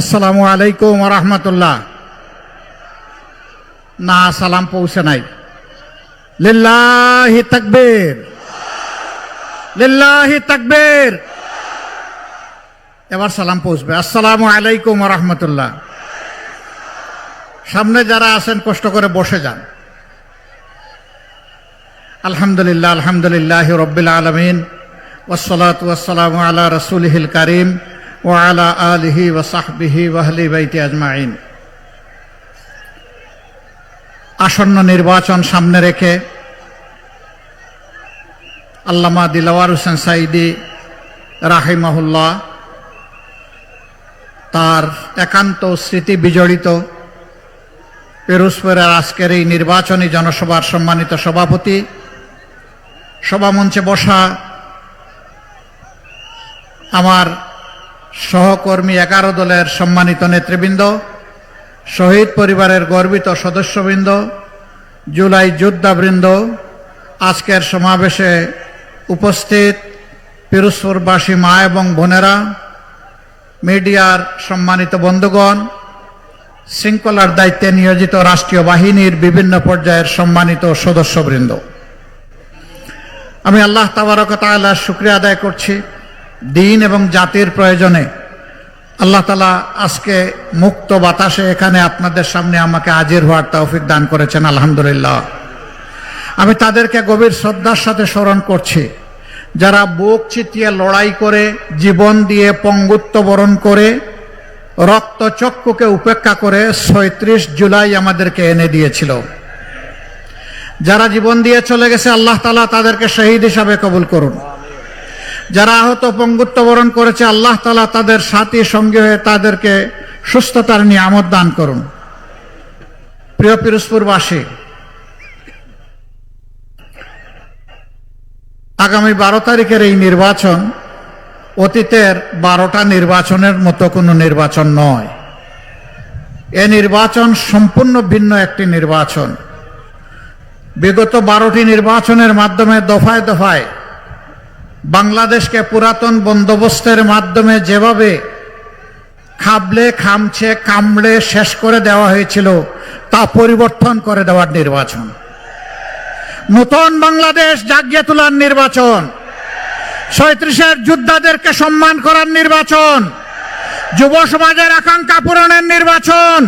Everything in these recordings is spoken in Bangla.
আসসালামু আলাইকুম ওয়া রাহমাতুল্লাহ। না, সালাম পৌঁছে নাই। লিল্লাহি তাকবীর, লিল্লাহি তাকবীর। এবার সালাম পৌঁছবে। আসসালামু আলাইকুম ওয়া রাহমাতুল্লাহ। সামনে যারা আছেন কষ্ট করে বসে যান। আলহামদুলিল্লাহ, আলহামদুলিল্লাহি রাব্বিল আলামিন, ওয়াসসালাতু ওয়াসসালামু আলা রাসূলিহিল কারীম ওয়া আলা আলিহি ওয়া সাহবিহি ওয়া আহলি বাইতি আজমাইন। আসন্ন নির্বাচন সামনে রেখে আল্লামা দিলওয়ার হোসেন সাঈদী রাহিমাহুল্লাহ তার একান্ত স্মৃতি বিজড়িত পিরোজপুরের আজকের এই নির্বাচনী জনসভার সম্মানিত সভাপতি, সভামঞ্চে বসা আমার সহকর্মী 11 দলের সম্মানিত নেতৃবৃন্দ, শহীদ পরিবারের গর্বিত সদস্যবৃন্দ, জুলাই যোদ্ধাবৃন্দ, আজকের সমাবেশে উপস্থিত পিরোজপুরবাসী মা এবং বোনেরা, মিডিয়ার সম্মানিত বন্ধুগণ, শৃঙ্খলার দায়িত্বে নিয়োজিত রাষ্ট্রীয় বাহিনীর বিভিন্ন পর্যায়ের সম্মানিত সদস্যবৃন্দ, আমি আল্লাহ তাবারক ওয়া তাআলার শুকরিয়া আদায় করছি। দিন এবং জাতির প্রয়োজনে আল্লাহ তাআলা আজকে মুক্ত বাতাসে এখানে আপনাদের সামনে আমাকে হাজির হওয়ার তৌফিক দান করেছেন, আলহামদুলিল্লাহ। আমি তাদেরকে গভীর শ্রদ্ধার সাথে স্মরণ করছি যারা বুক চিতিয়ে লড়াই করে, জীবন দিয়ে পঙ্গুত্ব বরণ করে, রক্তচক্ষুকে উপেক্ষা করে ৩৬ জুলাই আমাদেরকে এনে দিয়েছিল। যারা জীবন দিয়ে চলে গেছে আল্লাহ তাআলা তাদেরকে শহীদ হিসাবে কবুল করুন। যারা আহত পঙ্গুত্ব বরণ করেছে আল্লাহ তাআলা তাদের সাথী সঙ্গী হয়ে তাদেরকে সুস্থতার নিয়ামত দান করুন। প্রিয় পিরোজপুরবাসী, আগামী 12 তারিখের এই নির্বাচন অতীতের 12টা নির্বাচনের মতো কোনো নির্বাচন নয়। এ নির্বাচন সম্পূর্ণ ভিন্ন একটি নির্বাচন। বিগত 12টি নির্বাচনের মাধ্যমে দফায় দফায় বাংলাদেশকে পুরাতন বন্দোবস্তের মাধ্যমে যেভাবে খাবলে খামছে কামড়ে শেষ করে দেওয়া হয়েছিল তা পরিবর্তন করে দেওয়ার নির্বাচন, নতুন বাংলাদেশ জাগিয়ে তোলার নির্বাচন, ৩৭-এর যোদ্ধাদেরকে সম্মান করার নির্বাচন, যুব সমাজের আকাঙ্ক্ষা পূরণের নির্বাচন,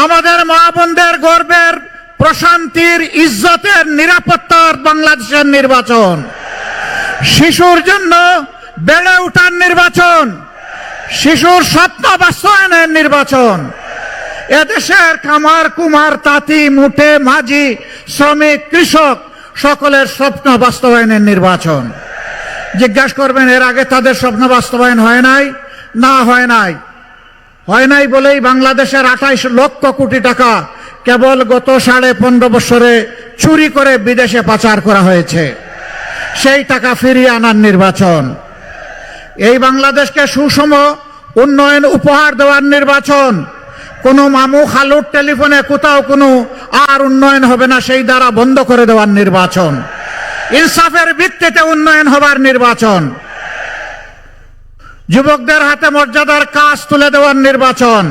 আমাদের মা বোনদের গর্বের প্রশান্তির ইজ্জতের নিরাপত্তার বাংলাদেশের নির্বাচন, শিশুর জন্য বেড়ে ওঠার নির্বাচন, শিশুর স্বপ্ন বাস্তবায়নের নির্বাচন, এদেশের কামার কুমার তাঁতি মুঠে মাঝি শ্রমিক কৃষক সকলের স্বপ্ন বাস্তবায়নের নির্বাচন। জিজ্ঞাসা করবেন এর আগে তাদের স্বপ্ন বাস্তবায়ন হয় নাই? না, হয় নাই। হয় নাই বলেই বাংলাদেশের 28 লক্ষ কোটি টাকা কেবল গত 15.5 বছরে চুরি করে বিদেশে পাচার করা হয়েছে। সেই টাকা ফিরিয়ে আনার নির্বাচন, এই বাংলাদেশকে সুষম উন্নয়ন উপহার দেওয়ার নির্বাচন। কোনো মামু খালুর টেলিফোনে কোথাও কোনো আর উন্নয়ন হবে না, সেই দ্বারা বন্ধ করে দেওয়ার নির্বাচন, ইনসাফের ভিত্তিতে উন্নয়ন হবার নির্বাচন, যুবকদের হাতে মর্যাদার কাজ তুলে দেওয়ার নির্বাচন,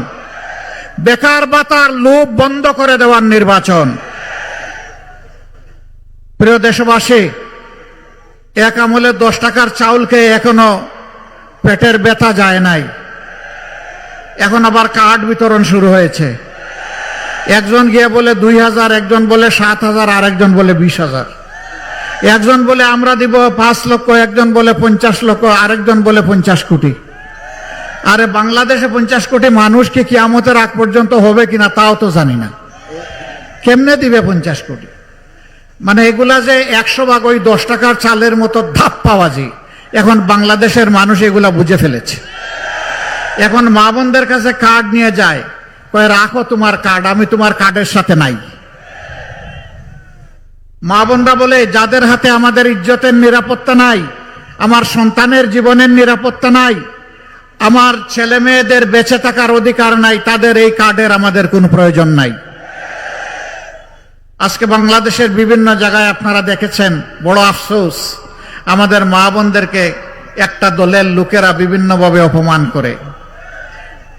বেকার ভাতার লোভ বন্ধ করে দেওয়ার নির্বাচন। প্রিয় দেশবাসী, এক আমলে 10 টাকার চাউলকে এখনো পেটের ব্যথা যায় নাই, এখন আবার কার্ড বিতরণ শুরু হয়েছে। একজন গিয়ে বলে 2000, একজন বলে 7000, আর একজন বলে 20000, একজন বলে আমরা দিব 5 লক্ষ, একজন বলে 50 লক্ষ, আরেকজন বলে 50 কোটি। আরে বাংলাদেশে 50 কোটি মানুষ কি কিয়ামতের আগ পর্যন্ত হবে কিনা তাও তো জানি না, কেমনে দিবে 50 কোটি? মানে এগুলা যে 100 ভাগ ওই 10 টাকার চালের মতো ধাপ্পাবাজি, এখন বাংলাদেশের মানুষ এগুলা বুঝে ফেলেছে। এখন মা বোনদের কাছে কার্ড নিয়ে যায়, কয় রাখো তোমার কার্ড, আমি তোমার কার্ডের সাথে নাই। মা বোনরা বলে যাদের হাতে আমাদের ইজ্জতের নিরাপত্তা নাই, আমার সন্তানের জীবনের নিরাপত্তা নাই, আমার ছেলে মেয়েদের বেঁচে থাকার অধিকার নাই, তাদের এই কার্ডের আমাদের কোনো প্রয়োজন নাই। আজকে বাংলাদেশের বিভিন্ন জায়গায় আপনারা দেখেছেন, বড় আফসোস, আমাদের মা বোনদেরকে একটা দলের লোকেরা বিভিন্নভাবে অপমান করে।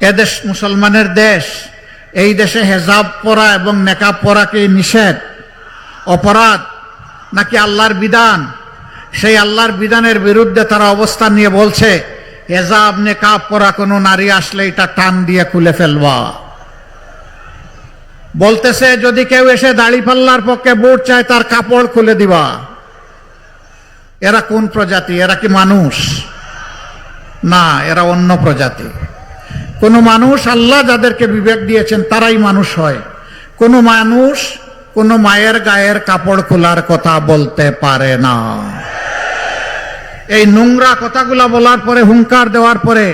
এদেশ মুসলমানের দেশ, এই দেশে হেজাব পরা এবং নেকাব পরাকে নিষেধ, অপরাধ নাকি আল্লাহর বিধান? সেই আল্লাহর বিধানের বিরুদ্ধে তারা অবস্থান নিয়ে বলছে হেজাব নেকাব পরা কোনো নারী আসলে এটা টান দিয়ে খুলে ফেলবা। বলতেছে যদি কেউ এসে দাড়িপাল্লার পক্ষে ভোট চায় তার কাপড় খুলে দিবা। এরা কোন প্রজাতি? এরা কি মানুষ? না, এরা অন্য প্রজাতি। কোন মানুষ, আল্লাহ যাদেরকে বিবেক দিয়েছেন তারাই মানুষ হয়। কোন মানুষ কোন মায়ের গায়ের কাপড় খোলার কথা বলতে পারে না। এই নোংরা কথাগুলা বলার পরে, হুঙ্কার দেওয়ার পরে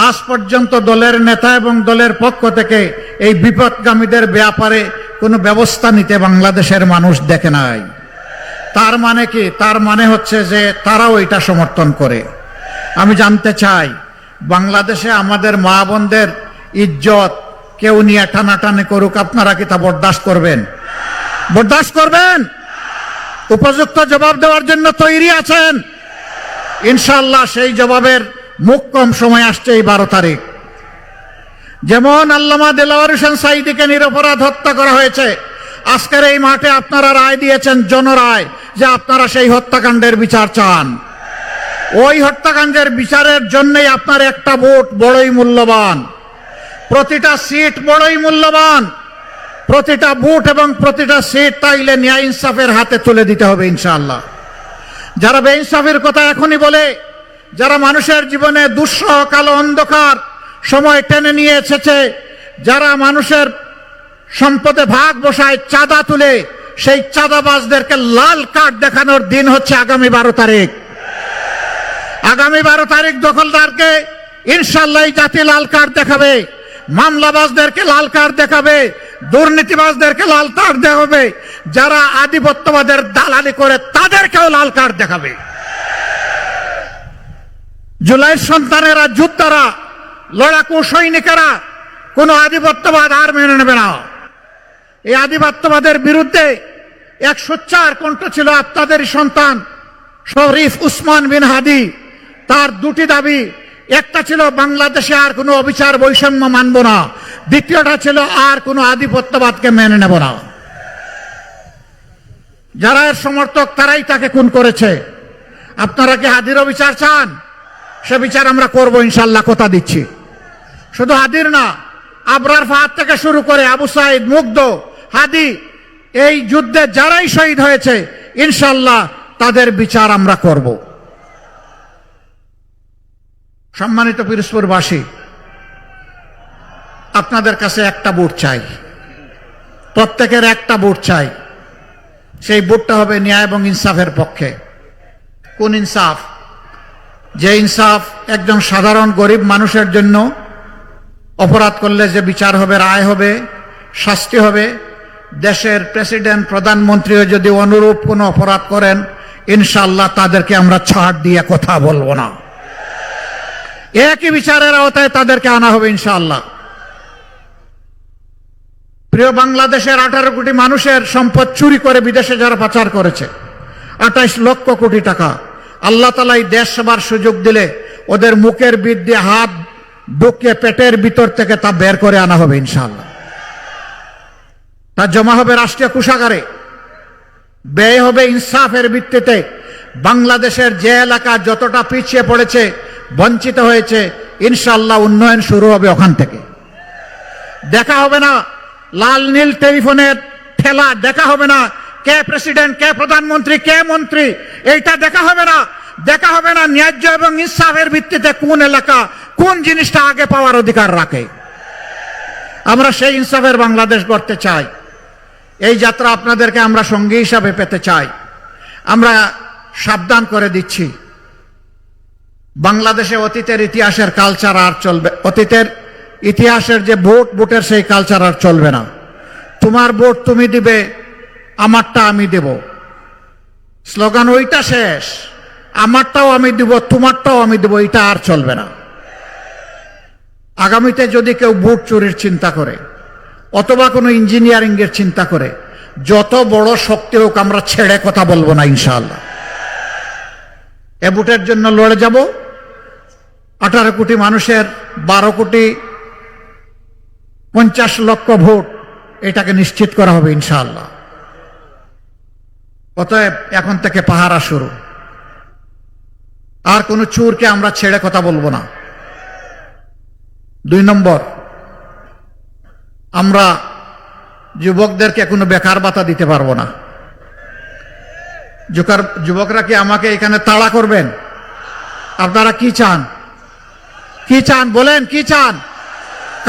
আজ পর্যন্ত দলের নেতা এবং দলের পক্ষ থেকে এই বিপদগামীদের ব্যাপারে কোনো ব্যবস্থা নিতে বাংলাদেশের মানুষ দেখে নাই। তার মানে কি? তার মানে হচ্ছে যে তারাও এটা সমর্থন করে। আমি জানতে চাই, বাংলাদেশে আমাদের মা বোনদের ইজ্জত কেউ নিয়ে টানাটানি করুক, আপনারা কি তা বরদাস্ত করবেন? বরদাস্ত করবেন? উপযুক্ত জবাব দেওয়ার জন্য তৈরি আছেন? ইনশাআল্লাহ সেই জবাবের মুখ কম সময় আসছে এই 12 তারিখ। যেমন আল্লামা দেলাওয়ার হোসেন সাঈদীকে নিরপরাধ হত্যা করা হয়েছে, আজকের এই মাঠে আপনারা রায় দিয়েছেন, জনরায়, যে আপনারা সেই হত্যাকাণ্ডের বিচার চান। ওই হত্যাকাণ্ডের বিচারের জন্যই আপনার একটা ভোট বড়ই মূল্যবান, প্রতিটা সিট বড়ই মূল্যবান। প্রতিটা ভোট এবং প্রতিটা সিট তাইলে ন্যায় ইনসাফের হাতে তুলে দিতে হবে ইনশাআল্লাহ। যারা বেইনসাফের কথা এখনই বলে, যারা মানুষের জীবনে দুঃসহ কালো অন্ধকার সময় টেনে নিয়ে এসেছে, যারা মানুষের সম্পদে ভাগ বসায়, চাঁদা তুলে, সেই চাঁদাবাজদেরকে লাল কার্ড দেখানোর দিন হচ্ছে আগামী 12 তারিখ। আগামী 12 তারিখ দখলদারকে ইনশাআল্লাহ এই জাতি লাল কার্ড দেখাবে, মামলাবাজদেরকে লাল কার্ড দেখাবে, দুর্নীতিবাজদেরকে লাল কার্ড দেখাবে, যারা আধিপত্যবাদের দালালি করে তাদেরকেও লাল কার্ড দেখাবে। জুলাইয়ের সন্তানেরা, যোদ্ধারা, লড়াকু সৈনিকেরা কোন আধিপত্যবাদ আর মেনে নেবে না। এই আধিপত্যবাদের বিরুদ্ধে এক সোচ্চার কণ্ঠ ছিল আপনাদেরই সন্তান শরীফ উসমান বিন হাদি। তার দুটি দাবি, একটা ছিল বাংলাদেশে আর কোনো অবিচার বৈষম্য মানব না, দ্বিতীয়টা ছিল আর কোনো আধিপত্যবাদকে মেনে নেব না। যারা এর সমর্থক তারাই তাকে খুন করেছে। আপনারা কি হাদিরও বিচার চান? সে বিচার আমরা করব ইনশাআল্লাহ, কথা দিচ্ছি। শুধু হাদির না, আবরার ফাহাদ থেকে শুরু করে আবু সাইদ, মুগ্ধ, হাদি, এই যুদ্ধে যারাই শহীদ হয়েছে ইনশাআল্লাহ তাদের বিচার আমরা করব। সম্মানিত পিরোজপুরবাসী, আপনাদের কাছে একটা ভোট চাই, প্রত্যেকের একটা ভোট চাই। সেই ভোটটা হবে ন্যায় এবং ইনসাফের পক্ষে। কোন ইনসাফ? যে ইনসাফ একজন সাধারণ গরিব মানুষের জন্য অপরাধ করলে যে বিচার হবে, রায় হবে, শাস্তি হবে। দেশের প্রেসিডেন্ট, প্রধানমন্ত্রীও যদি অনুরূপ কোনো অপরাধ করেন ইনশাআল্লাহ তাদেরকে আমরা ছাড় দিয়ে কথা বলবো না। একই বিচারের আওতায় তাদেরকে আনা হবে ইনশাআল্লাহ। প্রিয় বাংলাদেশের 18 কোটি মানুষের সম্পদ চুরি করে বিদেশে যারা পাচার করেছে, 28 লক্ষ কোটি টাকা, আল্লাহ তাআলা এই দেশ সেবার সুযোগ দিলে ওদের মুখের বিদ দিয়ে হাত ঢুকিয়ে পেটের ভিতর থেকে তা বের করে আনা হবে ইনশাআল্লাহ। তা জমা হবে রাষ্ট্রীয় কোষাগারে, ব্যয় হবে ইনসাফের ভিত্তিতে। বাংলাদেশের যে এলাকা যতটা পিছিয়ে পড়েছে, বঞ্চিত হয়েছে, ইনশাআল্লাহ উন্নয়ন শুরু হবে ওখান থেকে। দেখা হবে না লাল নীল টেলিফোনের ঠেলা, দেখা হবে না কে প্রেসিডেন্ট, কে প্রধানমন্ত্রী, কে মন্ত্রী, এইটা দেখা হবে না। দেখা হবে না ন্যায্য এবং ইনসাফের ভিত্তিতে কোন এলাকা কোন জিনিসটা আগে পাওয়ার অধিকার রাখে। আমরা সেই ইনসাফের বাংলাদেশ গড়তে চাই। এই যাত্রা আপনাদেরকে আমরা সঙ্গী হিসাবে পেতে চাই। আমরা সাবধান করে দিচ্ছি, বাংলাদেশে অতীতের ইতিহাসের কালচার আর চলবে, অতীতের ইতিহাসের যে ভোটের সেই কালচার আর চলবে না। তোমার ভোট তুমি দিবে, আমারটা আমি দেব, স্লোগান ওইটা শেষ। আমারটাও আমি দিব, তোমারটাও আমি দেব, এটা আর চলবে না। আগামীতে যদি কেউ ভোট চুরির চিন্তা করে অথবা কোনো ইঞ্জিনিয়ারিং এর চিন্তা করে, যত বড় শক্তি হোক আমরা ছেড়ে কথা বলবো না ইনশাআল্লাহ। এ ভোটের জন্য লড়ে যাব। 18 কোটি মানুষের 12 কোটি 50 লক্ষ ভোট এটাকে নিশ্চিত করা হবে ইনশাআল্লাহ। অতএব এখন থেকে পাহারা শুরু। আর কোন চোরকে আমরা ছেড়ে কথা বলবো না। 2 নম্বর, আমরা যুবকদেরকে কোনো বেকার ভাতা দিতে পারবো না। যুবকরা কি আমাকে এখানে তাড়া করবেন? আপনারা কি চান? কি চান বলেন? কি চান?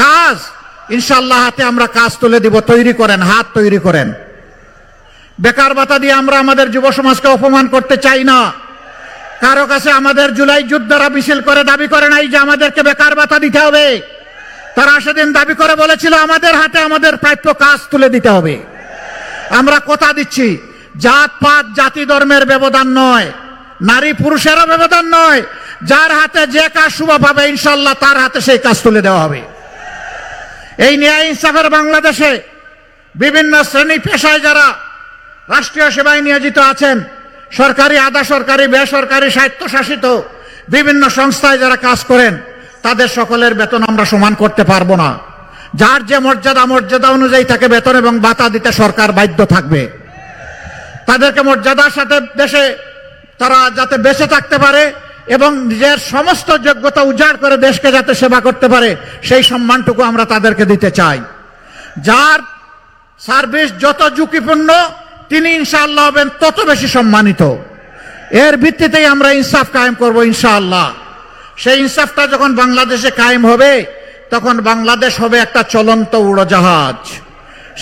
কাজ। ইনশাআল্লাহ হাতে আমরা কাজ তুলে দিব। তৈরি করেন, হাত তৈরি করেন। বেকার ভাতা দিয়ে আমরা আমাদের যুব সমাজকে অপমান করতে চাই না। কারো কাছে আমাদের জুলাই যোদ্ধারা মিছিল করে দাবি করে নাই যে আমাদেরকে বেকার ভাতা দিতে হবে। তারা সেদিন দাবি করে বলেছিল আমাদের হাতে আমাদের প্রাপ্য কাজ তুলে দিতে হবে। আমরা কথা দিচ্ছি, জাত পাত জাতি ধর্মের ব্যবধান নয়, নারী পুরুষেরও ব্যবধান নয়, যার হাতে যে কাজ শুভ পাবে ইনশাআল্লাহ তার হাতে সেই কাজ তুলে দেওয়া হবে। এই ন্যায় ইনসাফের বাংলাদেশে বিভিন্ন শ্রেণী পেশায় যারা রাষ্ট্রীয় সেবায় নিয়োজিত আছেন, সরকারি, আধা সরকারি, বেসরকারি, স্বায়ত্তশাসিত বিভিন্ন সংস্থায় যারা কাজ করেন, তাদের সকলের বেতন আমরা সমান করতে পারবো না। যার যে মর্যাদা অনুযায়ী তাকে বেতন এবং ভাতা দিতে সরকার বাধ্য থাকবে। তাদেরকে মর্যাদার সাথে দেশে তারা যাতে বেঁচে থাকতে পারে এবং নিজের সমস্ত যোগ্যতা উজাড় করে দেশকে যাতে সেবা করতে পারে, সেই সম্মানটুকু আমরা তাদেরকে দিতে চাই। যার সার্ভিস যত ঝুঁকিপূর্ণ তিনি ইনশাআল্লাহ হবেন তত বেশি সম্মানিত। এর ভিত্তিতেই আমরা ইনসাফ কায়েম করব ইনশাআল্লাহ। সেই ইনসাফটা যখন বাংলাদেশে কায়েম হবে তখন বাংলাদেশ হবে একটা চলন্ত উড়োজাহাজ।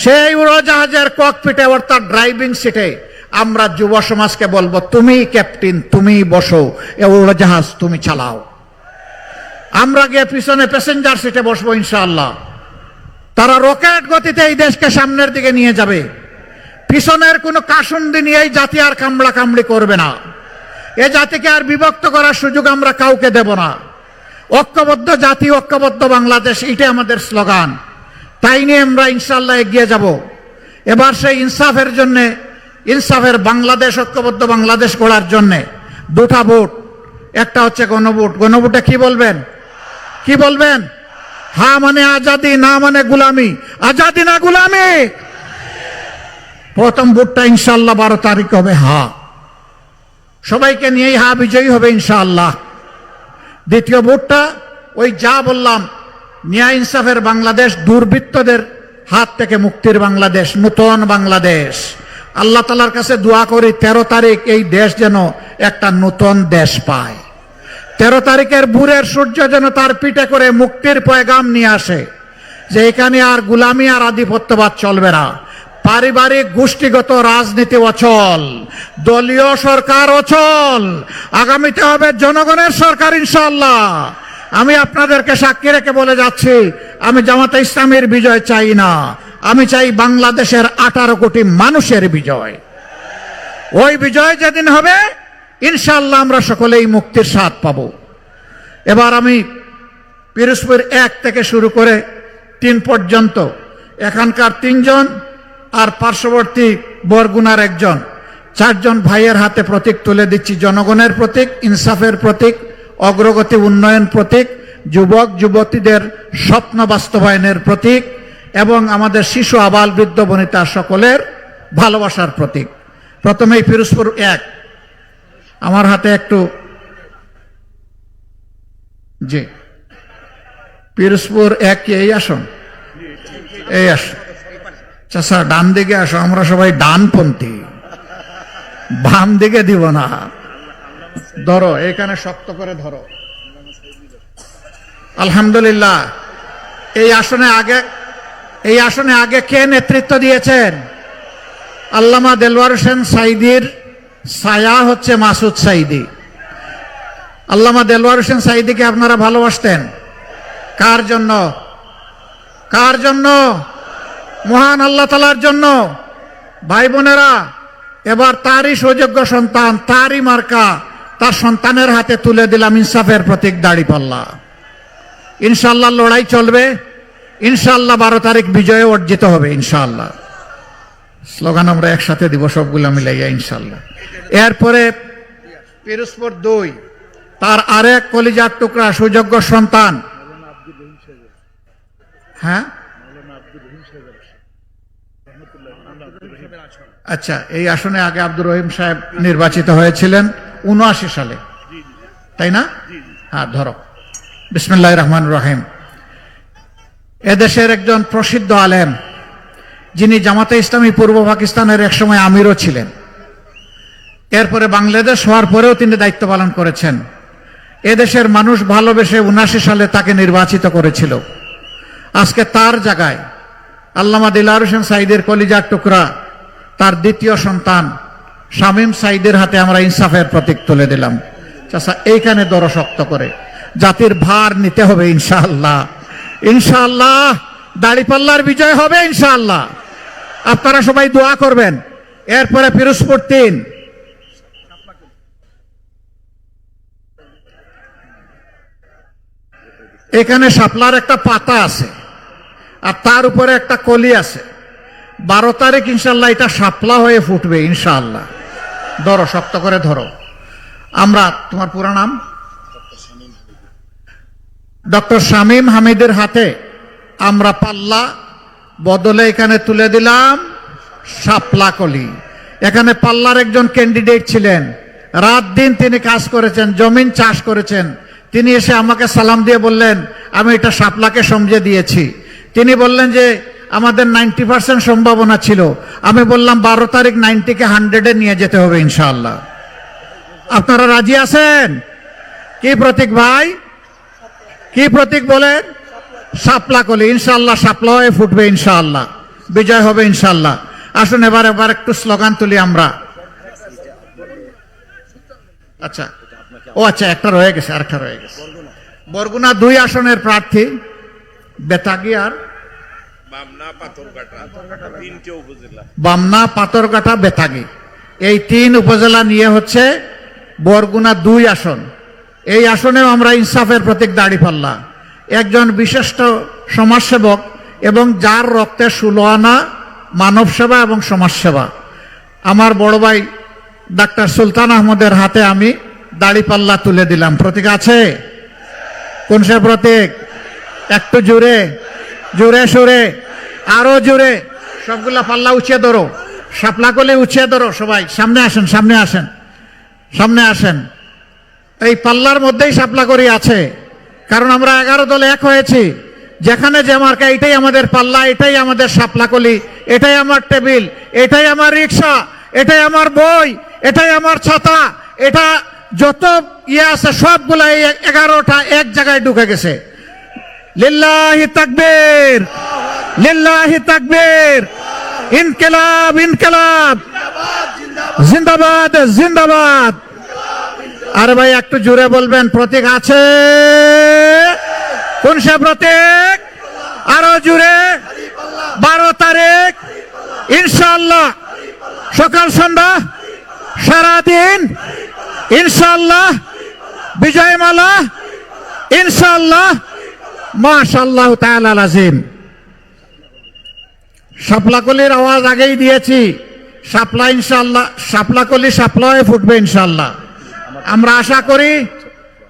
সেই উড়োজাহাজের ককপিটে অর্থাৎ ড্রাইভিং সিটে আমরা যুব সমাজকে বলবো, তুমি ক্যাপ্টেন, তুমি বসো, এ উড়োজাহাজ তুমি চালাও। আমরা গিয়ে পিছনে প্যাসেঞ্জার সিটে বসবো ইনশাআল্লাহ। তারা রকেট গতিতে এই দেশকে সামনের দিকে নিয়ে যাবে। পিছনের কোনো কাসুন্দি নিয়ে এই জাতি আর কামড়া কামড়ি করবে না। এ জাতিকে আর বিভক্ত করার সুযোগ আমরা কাউকে দেব না। ঐক্যবদ্ধ জাতি, ঐক্যবদ্ধ বাংলাদেশ, এটাই আমাদের স্লোগান। তাই নিয়ে আমরা ইনশাআল্লাহ এগিয়ে যাব। এবার সেই ইনসাফের জন্য, ইনসাফের বাংলাদেশ, ঐক্যবদ্ধ বাংলাদেশ গড়ার জন্য 2টা ভোট। একটা হচ্ছে গণভোট। গণভোটে কি বলবেন? কি বলবেন? হ্যাঁ মানে আজাদি, না মানে গুলামি। আজাদি না গুলামি। প্রথম ভোটটা ইনশাআল্লাহ 12 তারিখ হবে হ্যাঁ। সবাইকে নিয়েই হ্যাঁ বিজয়ী হবে ইনশাআল্লাহ। দ্বিতীয় ভোটটা ওই যা বললাম, ন্যায় ইনসাফের বাংলাদেশ, দুর্বৃত্তদের হাত থেকে মুক্তির বাংলাদেশ, নতুন বাংলাদেশ। আল্লাহ তাআলার কাছে দোয়া করি 13 তারিখ এই দেশ যেন একটা নতুন দেশ পায়। 13 তারিখের ভোরের সূর্য যেন তার পিঠে করে মুক্তির পয়গাম নিয়ে আসে, যে এখানে আর গুলামি আর আধিপত্যবাদ চলবে না। পারিবারিক গোষ্ঠীগত রাজনীতি অচল, দলীয় সরকার অচল। আগামীতে হবে জনগণের সরকার ইনশাআল্লাহ। আমি আপনাদেরকে সাক্ষী রেখে বলে যাচ্ছি, আমি জামাতে ইসলামের বিজয় চাই না, আমি চাই বাংলাদেশের 18 কোটি মানুষের বিজয়। ওই বিজয় যেদিন হবে ইনশাআল্লাহ আমরা সকলেই মুক্তির স্বাদ পাব। এবার আমি পিরোজপুর 1 থেকে শুরু করে 3 পর্যন্ত এখানকার 3 জন আর পার্শ্ববর্তী বরগুনার 1 জন, 4 জন ভাইয়ের হাতে প্রতীক তুলে দিচ্ছি। জনগণের প্রতীক, ইনসাফের প্রতীক, অগ্রগতি উন্নয়ন প্রতীক, যুবক যুবতীদের স্বপ্ন বাস্তবায়নের প্রতীক এবং আমাদের শিশু আবাল বৃদ্ধ বনিতা সকলের ভালোবাসার প্রতীক। প্রথমেই পিরোজপুর 1। আমার হাতে একটু, জি পিরোজপুর 1 কি এই আসন? এই আসন। চাচা ডান দিকে আসো, আমরা সবাই ডানপন্থী, বাম দিকে দিব না। ধরো, এখানে শক্ত করে ধরো। আলহামদুলিল্লাহ। এই আসনে আগে কে নেতৃত্ব দিয়েছেন? আল্লামা দেলওয়ার হোসেন সাঈদীর ছায়া হচ্ছে মাসুদ সাঈদী। আল্লামা দেলওয়ার হোসেন সাঈদীকে আপনারা ভালোবাসতেন কার জন্য? কার জন্য? মহান আল্লাহ তাআলার জন্য। ভাই বোনেরা, এবার তারই সুযোগ্য সন্তান, তারই মার্কা, তার সন্তানের হাতে তুলে দিলাম ইনসাফের প্রতীক দাড়িপাল্লা। ইনশাআল্লাহ লড়াই চলবে, ইনশাআল্লাহ 12 তারিখ বিজয়ে অর্জিত হবে ইনশাআল্লাহ। স্লোগান আমরা একসাথে দিব সবগুলো মিলাইয়া ইনশাআল্লাহ। এরপরে পিরোজপুর 2, তার আরেক কলিজার টুকরা সুযোগ্য সন্তান, হ্যাঁ আচ্ছা, এই আসনে আগে আব্দুর রহিম সাহেব নির্বাচিত হয়েছিলেন ৭৯ সালে, তাই না? হ্যাঁ, ধরো। বিসমিল্লাহির রহমানির রহিম। এদেশের একজন প্রসিদ্ধ আলেম, যিনি জামাতে ইসলামী পূর্ব পাকিস্তানের একসময় আমিরও ছিলেন, এরপরে বাংলাদেশ হওয়ার পরেও তিনি দায়িত্ব পালন করেছেন। এদেশের মানুষ ভালোবেসে ৭৯ সালে তাকে নির্বাচিত করেছিল। আজকে তার জায়গায় আল্লামা দিলওয়ার হোসেন সাঈদীর কলিজার টুকরা, তার দ্বিতীয় সন্তান শামীম সাঈদীর হাতে আমরা ইনসাফের প্রতীক তুলে দিলাম। চাচা, এইখানে দর শক্ত করে জাতির ভার নিতে হবে ইনশাআল্লাহ। ইনশাআল্লাহ দাড়িপাল্লার বিজয় হবে ইনশাআল্লাহ। আপনারা সবাই দোয়া করবেন। এরপরে পিরোজপুর ৩, এখানে শাপলার একটা পাতা আছে আর তার উপরে একটা কলি আছে। 12 তারিখ ইনশাআল্লাহ এটা শাপলা হয়ে ফুটবে ইনশাআল্লাহ। ধরো, শক্ত করে ধরো। আমরা, তোমার পুরো নাম? ডক্টর শামীম হামিদের হাতে আমরা পাল্লা বদলে এখানে তুলে দিলাম শাপলা কলি। এখানে পাল্লার একজন ক্যান্ডিডেট ছিলেন, রাত দিন তিনি কাজ করেছেন, জমিন চাষ করেছেন। তিনি এসে আমাকে সালাম দিয়ে বললেন, আমি এটা শাপলাকে সমঝে দিয়েছি। তিনি বললেন যে আমাদের 90% সম্ভাবনা ছিল। আমি বললাম 12 তারিখ 90-কে 100-এ নিয়ে যেতে হবে ইনশাআল্লাহ। আপনারা রাজি আছেন? কি প্রতীক ভাই, কি প্রতীক বলেন? শাপলা কলি। ইনশাআল্লাহ শাপলা হয়ে ফুটবে ইনশাআল্লাহ, বিজয় হবে ইনশাআল্লাহ। আসুন এবার একটু স্লোগান তুলি আমরা। আচ্ছা, ও আচ্ছা, একটা রয়ে গেছে, আরেকটা রয়ে গেছে। বরগুনা 2 আসনের প্রার্থী বেতাগী আর বামনা, পাথরঘাটা, বেতাগী, এই 3 উপজেলা নিয়ে হচ্ছে বরগুনা 2 আসন। এই আসনেও আমরা ইনসাফের প্রতীক দাঁড়িপাল্লা। একজন বিশিষ্ট সমাজসেবক এবং যার রক্তে 16 আনা মানব সেবা এবং সমাজসেবা, আমার বড় ভাই ডাক্তার সুলতান আহমদের হাতে আমি দাঁড়িপাল্লা তুলে দিলাম। প্রতীক আছে? কোন সে প্রতীক? একটু জোরে, জোরে সুরে, আরো জোরে। সবগুলা পাল্লা উঁচিয়ে ধরো, শাপলা কলি উঁচিয়ে ধরো। সবাই সামনে আসেন, সামনে আসেন, সামনে আসেন। এই পাল্লার মধ্যেই শাপলা কলি আছে, কারণ আমরা 11 দল এক হয়েছি। যেখানে যে মার্কা, এটাই আমাদের পাল্লা, এটাই আমাদের শাপলা কলি, এটাই আমার টেবিল, এটাই আমার রিক্সা, এটাই আমার বই, এটাই আমার ছাতা, এটা যত ইয়ে আছে সবগুলা এই 11টা এক জায়গায় ঢুকে গেছে। লিল্লাহি তাকবীর, লিল্লাহি তাকবীর, ইনকিলাব, ইনকিলাব, জিন্দাবাদ, জিন্দাবাদ। আরে ভাই একটু জোরে বলবেন। প্রতীক আছে? কোন সে প্রতীক? আরো জোরে। 12 তারিখ ইনশাআল্লাহ, সকাল সন্ধ্যা সারাদিন ইনশাআল্লাহ, বিজয়মালা ইনশাআল্লাহ, মাশাআল্লাহ তাআলা আযীম। শাপলা কলির আওয়াজ আগেই দিয়েছি। শাপলা ইনশাআল্লাহ, শাপলা কলি শাপলা হয়ে ফুটবে ইনশাআল্লাহ। আমরা আশা করি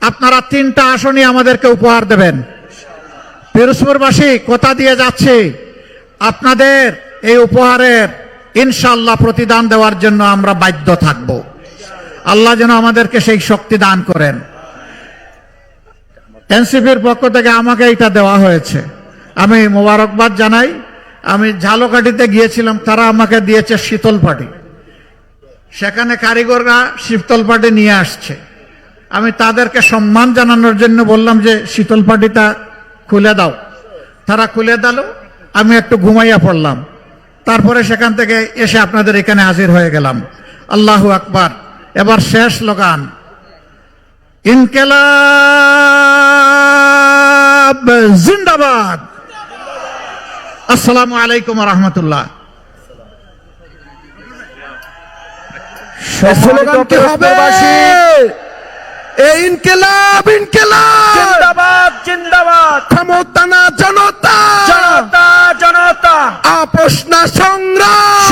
আপনারা 3টা আসনই আমাদেরকে উপহার দেবেন। পিরোজপুরবাসী কথা দিয়ে যাচ্ছি, আপনাদের এই উপহারের ইনশাআল্লাহ প্রতিদান দেওয়ার জন্য আমরা বাধ্য থাকব। আল্লাহ যেন আমাদেরকে সেই শক্তি দান করেন। এনসিপির পক্ষ থেকে আমাকে এটা দেওয়া হয়েছে, আমি মোবারকবাদ জানাই। আমি ঝালকাঠিতে গিয়েছিলাম, তারা আমাকে দিয়েছে শীতল পাটি। সেখানে কারিগররা শীতল পাটি নিয়ে আসছে। আমি তাদেরকে সম্মান জানানোর জন্য বললাম যে শীতল পাটিটা খুলে দাও। তারা খুলে দিল, আমি একটু ঘুমাইয়া পড়লাম। তারপরে সেখান থেকে এসে আপনাদের এখানে হাজির হয়ে গেলাম। আল্লাহু আকবার। এবার শেষ স্লোগান, ইনকিলাব জিন্দাবাদ। আসসালামু আলাইকুম ওয়া রাহমাতুল্লাহ। স্লোগান কি হবে? ইনকিলাব, ইনকিলাব, জিন্দাবাদ, জিন্দাবাদ, ক্ষমতা না জনতা, জনতা, জনতা, আপোষ না সংগ্রাম,